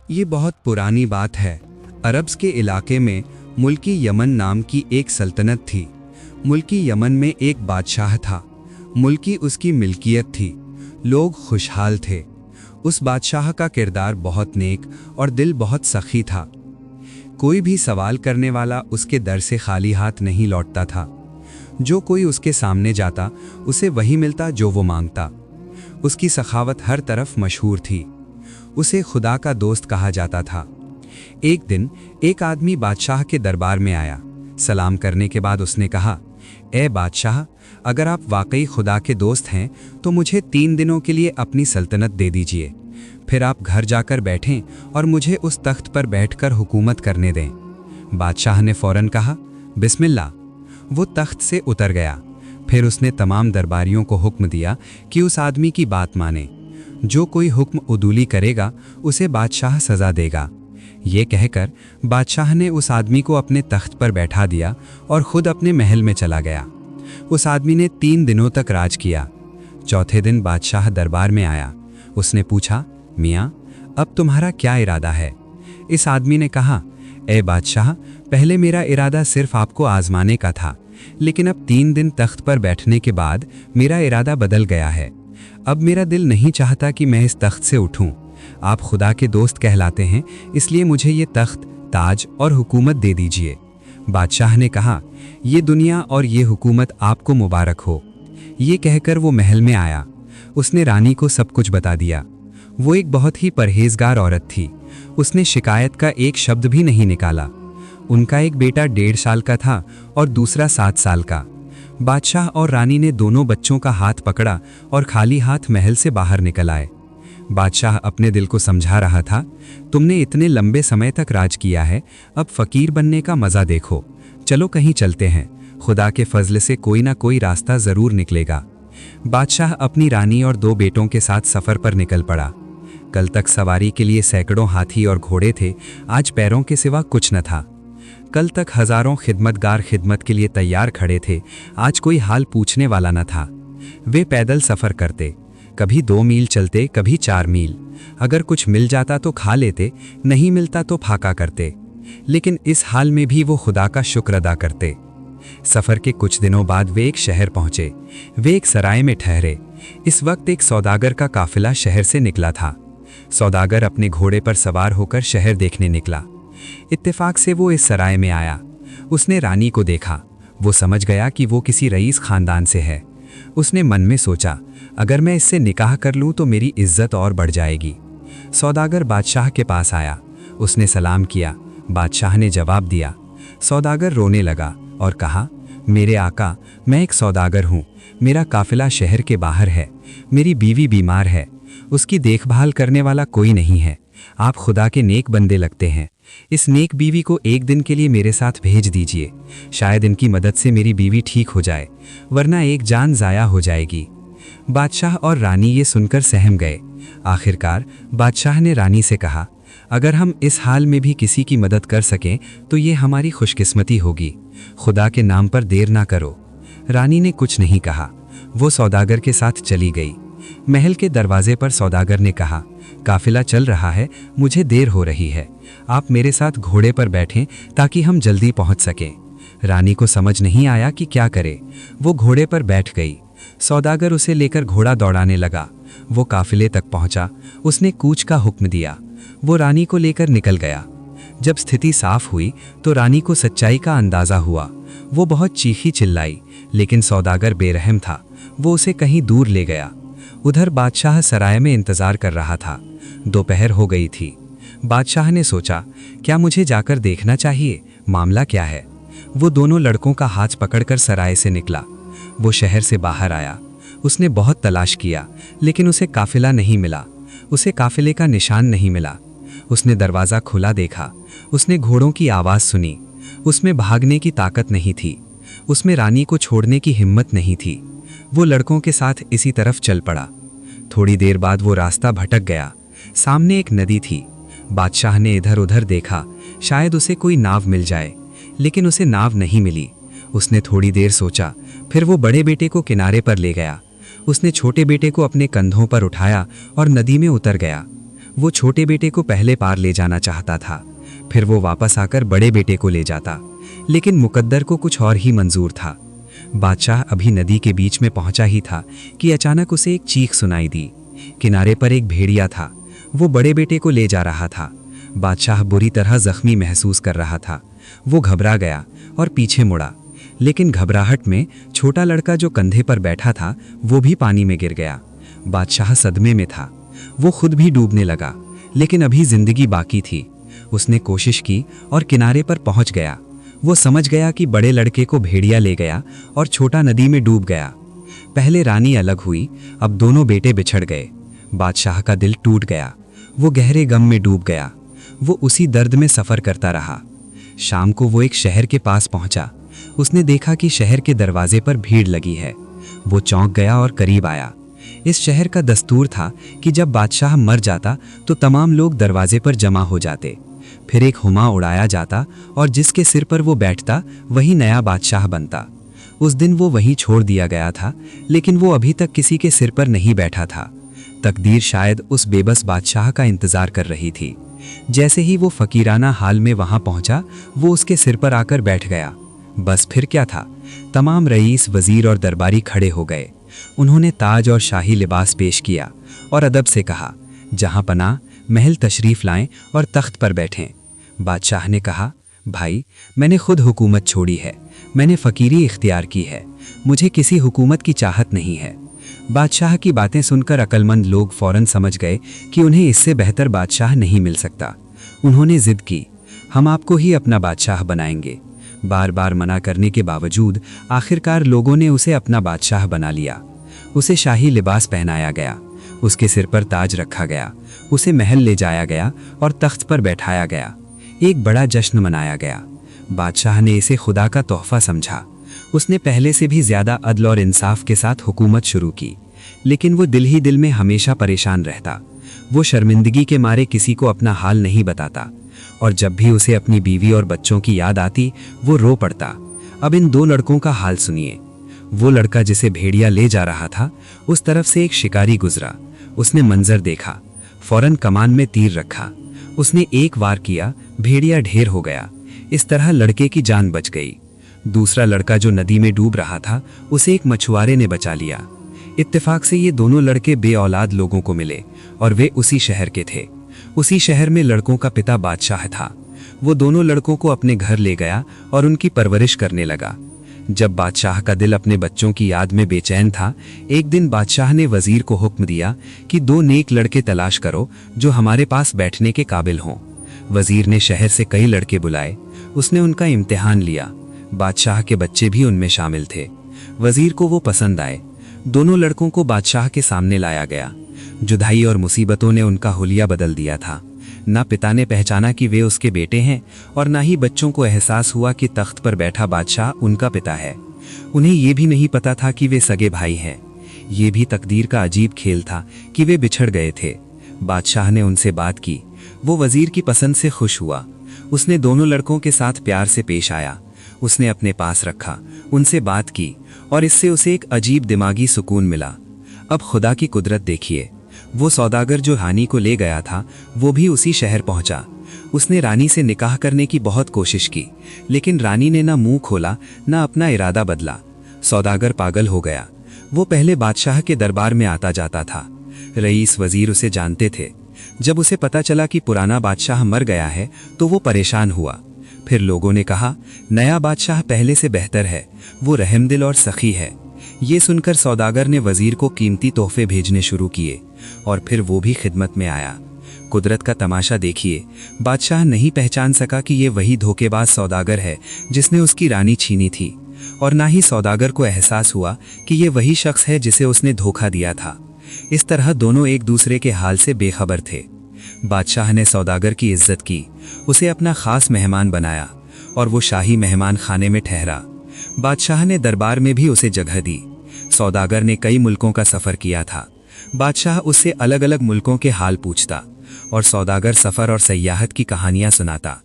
ये बहुत पुरानी बात है। अरब्स के इलाके में मुल्की यमन नाम की एक सल्तनत थी। मुल्की यमन में एक बादशाह था। मुल्की उसकी मिल्कियत थी। लोग खुशहाल थे। उस बादशाह का किरदार बहुत नेक और दिल बहुत सखी था। कोई भी सवाल करने वाला उसके दर से खाली हाथ नहीं लौटता था। जो कोई उसके सामने जाता उसे वही मिलता जो वो मांगता। उसकी सखावत हर तरफ मशहूर थी। उसे खुदा का दोस्त कहा जाता था। एक दिन एक आदमी बादशाह के दरबार में आया। सलाम करने के बाद उसने कहा, ए बादशाह, अगर आप वाकई खुदा के दोस्त हैं तो मुझे 3 दिनों के लिए अपनी सल्तनत दे दीजिए। फिर आप घर जाकर बैठें और मुझे उस तख्त पर बैठकर हुकूमत करने दें। बादशाह ने फौरन कहा, बिस्मिल्लाह। वो तख्त से उतर गया। फिर उसने तमाम दरबारियों को हुक्म दिया कि उस आदमी की बात माने। जो कोई हुक्म उदूली करेगा उसे बादशाह सज़ा देगा। ये कहकर बादशाह ने उस आदमी को अपने तख्त पर बैठा दिया और ख़ुद अपने महल में चला गया। उस आदमी ने 3 दिनों तक राज किया। चौथे दिन बादशाह दरबार में आया। उसने पूछा, मियाँ, अब तुम्हारा क्या इरादा है? इस आदमी ने कहा, ए बादशाह, पहले मेरा इरादा सिर्फ आपको आजमाने का था, लेकिन अब 3 दिन तख्त पर बैठने के बाद मेरा इरादा बदल गया है। अब मेरा दिल नहीं चाहता कि मैं इस तख्त से उठूं। आप खुदा के दोस्त कहलाते हैं, इसलिए मुझे ये तख्त, ताज और हुकूमत दे दीजिए। बादशाह ने कहा, ये दुनिया और ये हुकूमत आपको मुबारक हो। ये कहकर वो महल में आया। उसने रानी को सब कुछ बता दिया। वो एक बहुत ही परहेजगार औरत थी। उसने शिकायत का एक शब्द भी नहीं निकाला। उनका एक बेटा 1.5 साल का था और दूसरा 7 साल का। बादशाह और रानी ने दोनों बच्चों का हाथ पकड़ा और खाली हाथ महल से बाहर निकल आए। बादशाह अपने दिल को समझा रहा था, तुमने इतने लंबे समय तक राज किया है, अब फकीर बनने का मज़ा देखो। चलो कहीं चलते हैं, खुदा के फजल से कोई ना कोई रास्ता ज़रूर निकलेगा। बादशाह अपनी रानी और 2 बेटों के साथ सफ़र पर निकल पड़ा। कल तक सवारी के लिए सैकड़ों हाथी और घोड़े थे, आज पैरों के सिवा कुछ न था। कल तक हज़ारों खिदमतगार खिदमत के लिए तैयार खड़े थे, आज कोई हाल पूछने वाला न था। वे पैदल सफ़र करते, कभी 2 मील चलते, कभी 4 मील। अगर कुछ मिल जाता तो खा लेते, नहीं मिलता तो फाका करते। लेकिन इस हाल में भी वो खुदा का शुक्र अदा करते। सफ़र के कुछ दिनों बाद वे एक शहर पहुँचे। वे एक सराय में ठहरे। इस वक्त एक सौदागर का काफिला शहर से निकला था। सौदागर अपने घोड़े पर सवार होकर शहर देखने निकला। इत्तेफाक से वो इस सराय में आया। उसने रानी को देखा। वो समझ गया कि वो किसी रईस खानदान से है। उसने मन में सोचा, अगर मैं इससे निकाह कर लूँ तो मेरी इज्जत और बढ़ जाएगी। सौदागर बादशाह के पास आया। उसने सलाम किया। बादशाह ने जवाब दिया। सौदागर रोने लगा और कहा, मेरे आका, मैं एक सौदागर हूँ। मेरा काफिला शहर के बाहर है। मेरी बीवी बीमार है। उसकी देखभाल करने वाला कोई नहीं है। आप खुदा के नेक बंदे लगते हैं। इस नेक बीवी को एक दिन के लिए मेरे साथ भेज दीजिए। शायद इनकी मदद से मेरी बीवी ठीक हो जाए, वरना एक जान ज़ाया हो जाएगी। बादशाह और रानी ये सुनकर सहम गए। आखिरकार बादशाह ने रानी से कहा, अगर हम इस हाल में भी किसी की मदद कर सकें तो ये हमारी खुशकिस्मती होगी। खुदा के नाम पर देर ना करो। रानी ने कुछ नहीं कहा। वो सौदागर के साथ चली गई। महल के दरवाजे पर सौदागर ने कहा, काफिला चल रहा है, मुझे देर हो रही है। आप मेरे साथ घोड़े पर बैठें ताकि हम जल्दी पहुंच सकें। रानी को समझ नहीं आया कि क्या करे। वो घोड़े पर बैठ गई। सौदागर उसे लेकर घोड़ा दौड़ाने लगा। वो काफिले तक पहुंचा। उसने कूच का हुक्म दिया। वो रानी को लेकर निकल गया। जब स्थिति साफ हुई तो रानी को सच्चाई का अंदाज़ा हुआ। वो बहुत चीखी चिल्लाई, लेकिन सौदागर बेरहम था। वो उसे कहीं दूर ले गया। उधर बादशाह सराय में इंतज़ार कर रहा था। दोपहर हो गई थी। बादशाह ने सोचा, क्या मुझे जाकर देखना चाहिए, मामला क्या है। वो दोनों लड़कों का हाथ पकड़कर सराय से निकला। वो शहर से बाहर आया। उसने बहुत तलाश किया, लेकिन उसे काफिला नहीं मिला। उसे काफिले का निशान नहीं मिला। उसने दरवाज़ा खुला देखा। उसने घोड़ों की आवाज़ सुनी। उसमें भागने की ताकत नहीं थी। उसमें रानी को छोड़ने की हिम्मत नहीं थी। वो लड़कों के साथ इसी तरफ चल पड़ा। थोड़ी देर बाद वो रास्ता भटक गया। सामने एक नदी थी। बादशाह ने इधर उधर देखा, शायद उसे कोई नाव मिल जाए, लेकिन उसे नाव नहीं मिली। उसने थोड़ी देर सोचा, फिर वो बड़े बेटे को किनारे पर ले गया। उसने छोटे बेटे को अपने कंधों पर उठाया और नदी में उतर गया। वो छोटे बेटे को पहले पार ले जाना चाहता था, फिर वो वापस आकर बड़े बेटे को ले जाता, लेकिन मुकद्दर को कुछ और ही मंजूर था। बादशाह अभी नदी के बीच में पहुंचा ही था कि अचानक उसे एक चीख सुनाई दी। किनारे पर एक भेड़िया था, वो बड़े बेटे को ले जा रहा था। बादशाह बुरी तरह जख्मी महसूस कर रहा था। वो घबरा गया और पीछे मुड़ा, लेकिन घबराहट में छोटा लड़का जो कंधे पर बैठा था वो भी पानी में गिर गया। बादशाह सदमे में था, वो खुद भी डूबने लगा, लेकिन अभी जिंदगी बाकी थी। उसने कोशिश की और किनारे पर पहुंच गया। वो समझ गया कि बड़े लड़के को भेड़िया ले गया और छोटा नदी में डूब गया। पहले रानी अलग हुई, अब दोनों बेटे बिछड़ गए। बादशाह का दिल टूट गया, वो गहरे गम में डूब गया। वो उसी दर्द में सफ़र करता रहा। शाम को वो एक शहर के पास पहुंचा। उसने देखा कि शहर के दरवाजे पर भीड़ लगी है। वो चौंक गया और करीब आया। इस शहर का दस्तूर था कि जब बादशाह मर जाता तो तमाम लोग दरवाजे पर जमा हो जाते। फिर एक हुमा उड़ाया जाता और जिसके सिर पर वो बैठता वही नया बादशाह बनता। उस दिन वो वहीं छोड़ दिया गया था, लेकिन वो अभी तक किसी के सिर पर नहीं बैठा था। तकदीर शायद उस बेबस बादशाह का इंतजार कर रही थी। जैसे ही वो फकीराना हाल में वहां पहुंचा, वो उसके सिर पर आकर बैठ गया। बस फिर क्या था, तमाम रईस, वजीर और दरबारी खड़े हो गए। उन्होंने ताज और शाही लिबास पेश किया और अदब से कहा, जहां पनाह महल तशरीफ लाएं और तख्त पर बैठें। बादशाह ने कहा, भाई, मैंने खुद हुकूमत छोड़ी है, मैंने फ़कीरी इख्तियार की है, मुझे किसी हुकूमत की चाहत नहीं है। बादशाह की बातें सुनकर अक्लमंद लोग फ़ौरन समझ गए कि उन्हें इससे बेहतर बादशाह नहीं मिल सकता। उन्होंने ज़िद की, हम आपको ही अपना बादशाह बनाएंगे। बार बार मना करने के बावजूद आखिरकार लोगों ने उसे अपना बादशाह बना लिया। उसे शाही लिबास पहनाया गया, उसके सिर पर ताज रखा गया, उसे महल ले जाया गया और तख्त पर बैठाया गया। एक बड़ा जश्न मनाया गया। बादशाह ने इसे खुदा का तोहफा समझा। उसने पहले से भी ज़्यादा अदल और इंसाफ के साथ हुकूमत शुरू की, लेकिन वो दिल ही दिल में हमेशा परेशान रहता। वो शर्मिंदगी के मारे किसी को अपना हाल नहीं बताता, और जब भी उसे अपनी बीवी और बच्चों की याद आती वो रो पड़ता। अब इन दो लड़कों का हाल सुनिए। वो लड़का जिसे भेड़िया ले जा रहा था, उस तरफ से एक शिकारी गुजरा। उसने मंजर देखा, फौरन कमान में तीर रखा। उसने एक वार किया, भेड़िया ढेर हो गया। इस तरह लड़के की जान बच गई। दूसरा लड़का जो नदी में डूब रहा था, उसे एक मछुआरे ने बचा लिया। इत्तेफाक से ये दोनों लड़के बे औलाद लोगों को मिले और वे उसी शहर के थे। उसी शहर में लड़कों का पिता बादशाह था। वो दोनों लड़कों को अपने घर ले गया और उनकी परवरिश करने लगा। जब बादशाह का दिल अपने बच्चों की याद में बेचैन था, एक दिन बादशाह ने वजीर को हुक्म दिया कि 2 नेक लड़के तलाश करो जो हमारे पास बैठने के काबिल हों। वजीर ने शहर से कई लड़के बुलाए। उसने उनका इम्तिहान लिया। बादशाह के बच्चे भी उनमें शामिल थे। वजीर को वो पसंद आए। दोनों लड़कों को बादशाह के सामने लाया गया। जुदाई और मुसीबतों ने उनका हुलिया बदल दिया था। ना पिता ने पहचाना कि वे उसके बेटे हैं, और ना ही बच्चों को एहसास हुआ कि तख्त पर बैठा बादशाह उनका पिता है। उन्हें ये भी नहीं पता था कि वे सगे भाई हैं। ये भी तकदीर का अजीब खेल था कि वे बिछड़ गए थे। बादशाह ने उनसे बात की। वो वजीर की पसंद से खुश हुआ। उसने दोनों लड़कों के साथ प्यार से पेश आया। उसने अपने पास रखा, उनसे बात की, और इससे उसे एक अजीब दिमागी सुकून मिला। अब खुदा की कुदरत देखिए। वो सौदागर जो रानी को ले गया था, वो भी उसी शहर पहुंचा। उसने रानी से निकाह करने की बहुत कोशिश की, लेकिन रानी ने ना मुंह खोला, ना अपना इरादा बदला। सौदागर पागल हो गया। वो पहले बादशाह के दरबार में आता जाता था। रईस, वजीर उसे जानते थे। जब उसे पता चला कि पुराना बादशाह मर गया है, तो वो परेशान हुआ। फिर लोगों ने कहा, नया बादशाह पहले से बेहतर है, वो रहमदिल और सखी है। ये सुनकर सौदागर ने वजीर को कीमती तोहफे भेजने शुरू किए, और फिर वो भी खिदमत में आया। कुदरत का तमाशा देखिए। बादशाह नहीं पहचान सका कि ये वही धोखेबाज सौदागर है जिसने उसकी रानी छीनी थी, और ना ही सौदागर को एहसास हुआ कि ये वही शख्स है जिसे उसने धोखा दिया था। इस तरह दोनों एक दूसरे के हाल से बेखबर थे। बादशाह ने सौदागर की इज्जत की, उसे अपना खास मेहमान बनाया, और वो शाही मेहमान खाने में ठहरा। बादशाह ने दरबार में भी उसे जगह दी। सौदागर ने कई मुल्कों का सफ़र किया था। बादशाह उससे अलग अलग मुल्कों के हाल पूछता, और सौदागर सफ़र और सयाहत की कहानियां सुनाता।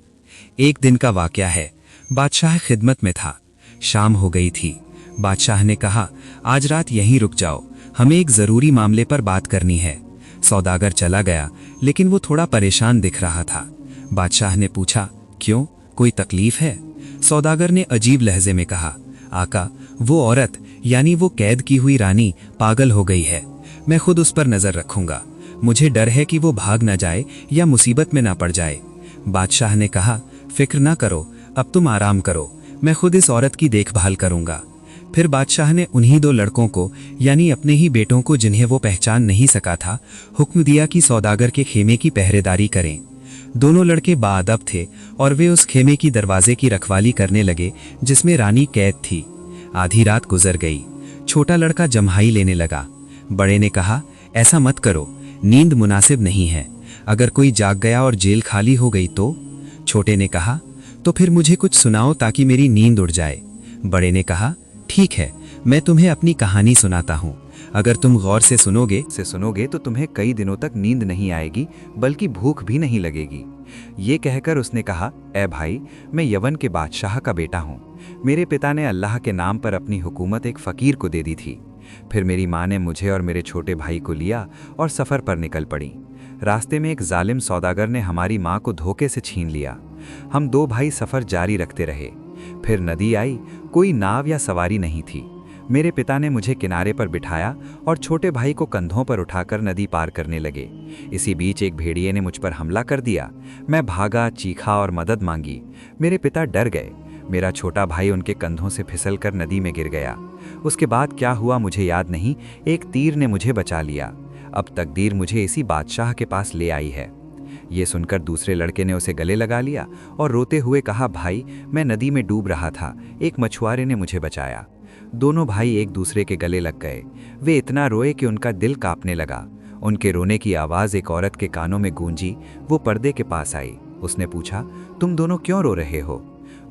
एक दिन का वाक़या है। बादशाह खिदमत में था। शाम हो गई थी। बादशाह ने कहा, आज रात यहीं रुक जाओ, हमें एक ज़रूरी मामले पर बात करनी है। सौदागर चला गया, लेकिन वो थोड़ा परेशान दिख रहा था। बादशाह ने पूछा, क्यों, कोई तकलीफ है? सौदागर ने अजीब लहजे में कहा, आका, वो औरत यानी वो कैद की हुई रानी पागल हो गई है। मैं खुद उस पर नजर रखूंगा। मुझे डर है कि वो भाग न जाए या मुसीबत में ना पड़ जाए। बादशाह ने कहा, फिक्र ना करो, अब तुम आराम करो, मैं खुद इस औरत की देखभाल करूंगा। फिर बादशाह ने उन्हीं 2 लड़कों को, यानी अपने ही बेटों को जिन्हें वो पहचान नहीं सका था, हुक्म दिया कि सौदागर के खेमे की पहरेदारी करें। दोनों लड़के बाअदब थे और वे उस खेमे की दरवाजे की रखवाली करने लगे जिसमें रानी कैद थी। आधी रात गुजर गई। छोटा लड़का जम्हाई लेने लगा। बड़े ने कहा, ऐसा मत करो, नींद मुनासिब नहीं है। अगर कोई जाग गया और जेल खाली हो गई तो? छोटे ने कहा, तो फिर मुझे कुछ सुनाओ ताकि मेरी नींद उड़ जाए। बड़े ने कहा, ठीक है, मैं तुम्हें अपनी कहानी सुनाता हूँ। अगर तुम गौर से सुनोगे तो तुम्हें कई दिनों तक नींद नहीं आएगी, बल्कि भूख भी नहीं लगेगी। ये कहकर उसने कहा, ए भाई, मैं यवन के बादशाह का बेटा हूँ। मेरे पिता ने अल्लाह के नाम पर अपनी हुकूमत एक फ़कीर को दे दी थी। फिर मेरी माँ ने मुझे और मेरे छोटे भाई को लिया और सफ़र पर निकल पड़ी। रास्ते में एक जालिम सौदागर ने हमारी माँ को धोखे से छीन लिया। हम 2 भाई सफ़र जारी रखते रहे। फिर नदी आई, कोई नाव या सवारी नहीं थी। मेरे पिता ने मुझे किनारे पर बिठाया और छोटे भाई को कंधों पर उठाकर नदी पार करने लगे। इसी बीच एक भेड़िए ने मुझ पर हमला कर दिया। मैं भागा, चीखा और मदद मांगी। मेरे पिता डर गए। मेरा छोटा भाई उनके कंधों से फिसलकर नदी में गिर गया। उसके बाद क्या हुआ मुझे याद नहीं। एक तीर ने मुझे बचा लिया। अब तकदीर मुझे इसी बादशाह के पास ले आई है। ये सुनकर दूसरे लड़के ने उसे गले लगा लिया और रोते हुए कहा, भाई, मैं नदी में डूब रहा था, एक मछुआरे ने मुझे बचाया। दोनों भाई एक दूसरे के गले लग गए। वे इतना रोए कि उनका दिल कांपने लगा। उनके रोने की आवाज़ एक औरत के कानों में गूंजी। वो पर्दे के पास आई। उसने पूछा, तुम दोनों क्यों रो रहे हो?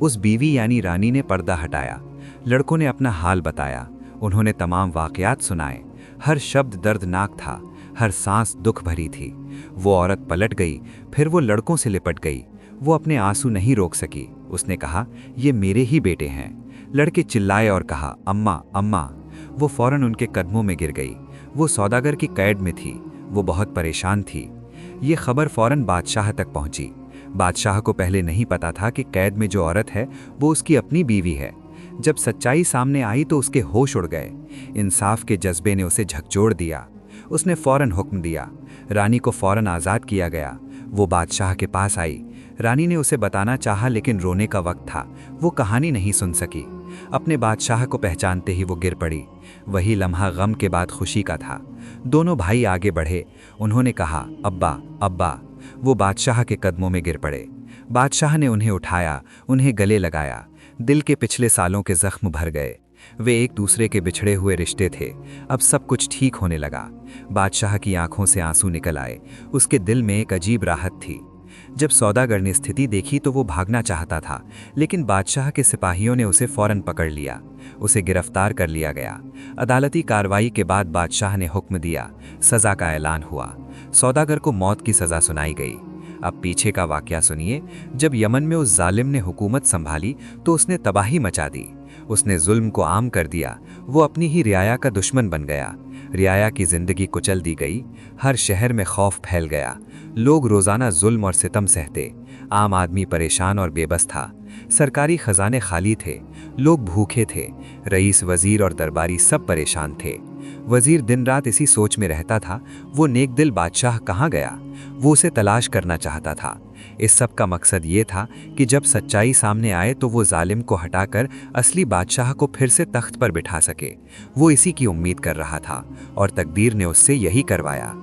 उस बीवी यानी रानी ने पर्दा हटाया। लड़कों ने अपना हाल बताया। उन्होंने तमाम वाकयात सुनाए। हर शब्द दर्दनाक था, हर सांस दुख भरी थी। वो औरत पलट गई, फिर वो लड़कों से लिपट गई। वो अपने आंसू नहीं रोक सकी। उसने कहा, ये मेरे ही बेटे हैं। लड़के चिल्लाए और कहा, अम्मा, अम्मा। वो फौरन उनके कदमों में गिर गई। वो सौदागर की कैद में थी। वो बहुत परेशान थी। ये खबर फौरन बादशाह तक पहुंची। बादशाह को पहले नहीं पता था कि कैद में जो औरत है वो उसकी अपनी बीवी है। जब सच्चाई सामने आई तो उसके होश उड़ गए। इंसाफ के जज्बे ने उसे झकझोर दिया। उसने फौरन हुक्म दिया। रानी को फौरन आज़ाद किया गया। वो बादशाह के पास आई। रानी ने उसे बताना चाहा, लेकिन रोने का वक्त था। वो कहानी नहीं सुन सकी। अपने बादशाह को पहचानते ही वो गिर पड़ी। वही लम्हा गम के बाद खुशी का था। दोनों भाई आगे बढ़े। उन्होंने कहा, अब्बा, अब्बा। वो बादशाह के कदमों में गिर पड़े। बादशाह ने उन्हें उठाया, उन्हें गले लगाया। दिल के पिछले सालों के जख्म भर गए। वे एक दूसरे के बिछड़े हुए रिश्ते थे। अब सब कुछ ठीक होने लगा। बादशाह की आंखों से आंसू निकल आए। उसके दिल में एक अजीब राहत थी। जब सौदागर ने स्थिति देखी तो वो भागना चाहता था, लेकिन बादशाह के सिपाहियों ने उसे फौरन पकड़ लिया। उसे गिरफ्तार कर लिया गया। अदालती कार्रवाई के बाद बादशाह ने हुक्म दिया। सज़ा का ऐलान हुआ। सौदागर को मौत की सज़ा सुनाई गई। अब पीछे का वाकया सुनिए। जब यमन में उस जालिम ने हुकूमत संभाली तो उसने तबाही मचा दी। उसने जुल्म को आम कर दिया। वो अपनी ही रियाया का दुश्मन बन गया। रियाया की जिंदगी कुचल दी गई। हर शहर में खौफ फैल गया। लोग रोजाना जुल्म और सितम सहते। आम आदमी परेशान और बेबस था। सरकारी खजाने खाली थे। लोग भूखे थे। रईस, वजीर और दरबारी सब परेशान थे। वजीर दिन रात इसी सोच में रहता था, वो नेकदिल बादशाह कहाँ गया। वो उसे तलाश करना चाहता था। इस सब का मकसद ये था कि जब सच्चाई सामने आए तो वो जालिम को हटाकर असली बादशाह को फिर से तख्त पर बिठा सके। वो इसी की उम्मीद कर रहा था और तकदीर ने उससे यही करवाया।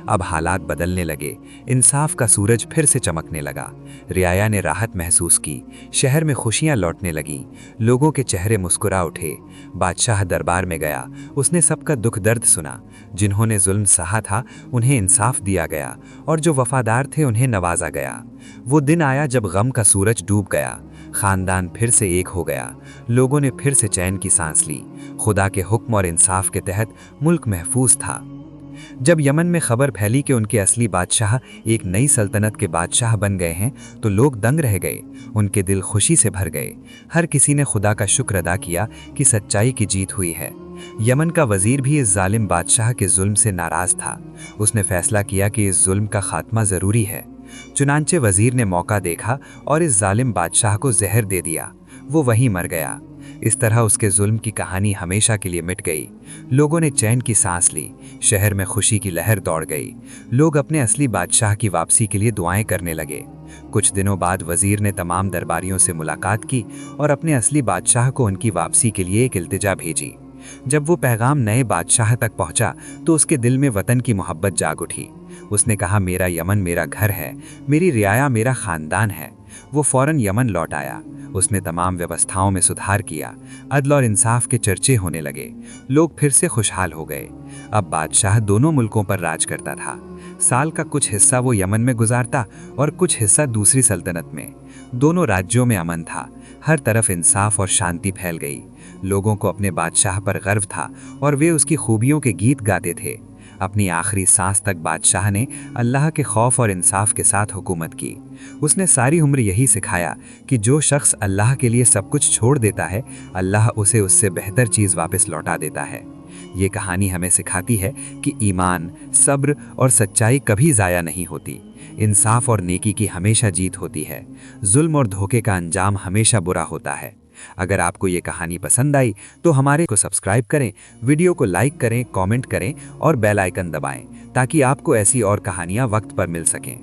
अब हालात बदलने लगे। इंसाफ का सूरज फिर से चमकने लगा। रियाया ने राहत महसूस की। शहर में खुशियां लौटने लगीं। लोगों के चेहरे मुस्कुरा उठे। बादशाह दरबार में गया। उसने सबका दुख दर्द सुना। जिन्होंने जुल्म सहा था उन्हें इंसाफ दिया गया और जो वफादार थे उन्हें नवाजा गया। वो दिन आया जब गम का सूरज डूब गया। खानदान फिर से एक हो गया। लोगों ने फिर से चैन की सांस ली। खुदा के हुक्म और इंसाफ के तहत मुल्क महफूज था। जब यमन में खबर फैली कि उनके असली बादशाह एक नई सल्तनत के बादशाह बन गए हैं तो लोग दंग रह गए। उनके दिल खुशी से भर गए। हर किसी ने खुदा का शुक्र अदा किया कि सच्चाई की जीत हुई है। यमन का वजीर भी इस जालिम बादशाह के जुल्म से नाराज था। उसने फैसला किया कि इस जुल्म का खात्मा जरूरी है। चुनांचे वजीर ने मौका देखा और इस जालिम बादशाह को जहर दे दिया। वो वहीं मर गया। इस तरह उसके जुल्म की कहानी हमेशा के लिए मिट गई। लोगों ने चैन की सांस ली। शहर में खुशी की लहर दौड़ गई। लोग अपने असली बादशाह की वापसी के लिए दुआएं करने लगे। कुछ दिनों बाद वजीर ने तमाम दरबारियों से मुलाकात की और अपने असली बादशाह को उनकी वापसी के लिए एक इल्तिजा भेजी। जब वो पैगाम नए बादशाह तक पहुंचा तो उसके दिल में वतन की मोहब्बत जाग उठी। उसने कहा, मेरा यमन मेरा घर है, मेरी रियाया मेरा खानदान है। वो फौरन यमन लौट आया। उसने तमाम व्यवस्थाओं में सुधार किया। अदल और इंसाफ के चर्चे होने लगे। लोग फिर से खुशहाल हो गए। अब बादशाह दोनों मुल्कों पर राज करता था। साल का कुछ हिस्सा वो यमन में गुजारता और कुछ हिस्सा दूसरी सल्तनत में। दोनों राज्यों में अमन था। हर तरफ इंसाफ और शांति फैल गई। लोगों को अपने बादशाह पर गर्व था और वे उसकी खूबियों के गीत गाते थे। अपनी आखिरी सांस तक बादशाह ने अल्लाह के खौफ और इंसाफ के साथ हुकूमत की। उसने सारी उम्र यही सिखाया कि जो शख्स अल्लाह के लिए सब कुछ छोड़ देता है, अल्लाह उसे उससे बेहतर चीज़ वापस लौटा देता है। ये कहानी हमें सिखाती है कि ईमान, सब्र और सच्चाई कभी ज़ाया नहीं होती। इंसाफ और नेकी की हमेशा जीत होती है। जुल्म और धोखे का अंजाम हमेशा बुरा होता है। अगर आपको ये कहानी पसंद आई तो हमारे को सब्सक्राइब करें, वीडियो को लाइक करें, कमेंट करें और बेल आइकन दबाएं ताकि आपको ऐसी और कहानियां वक्त पर मिल सकें।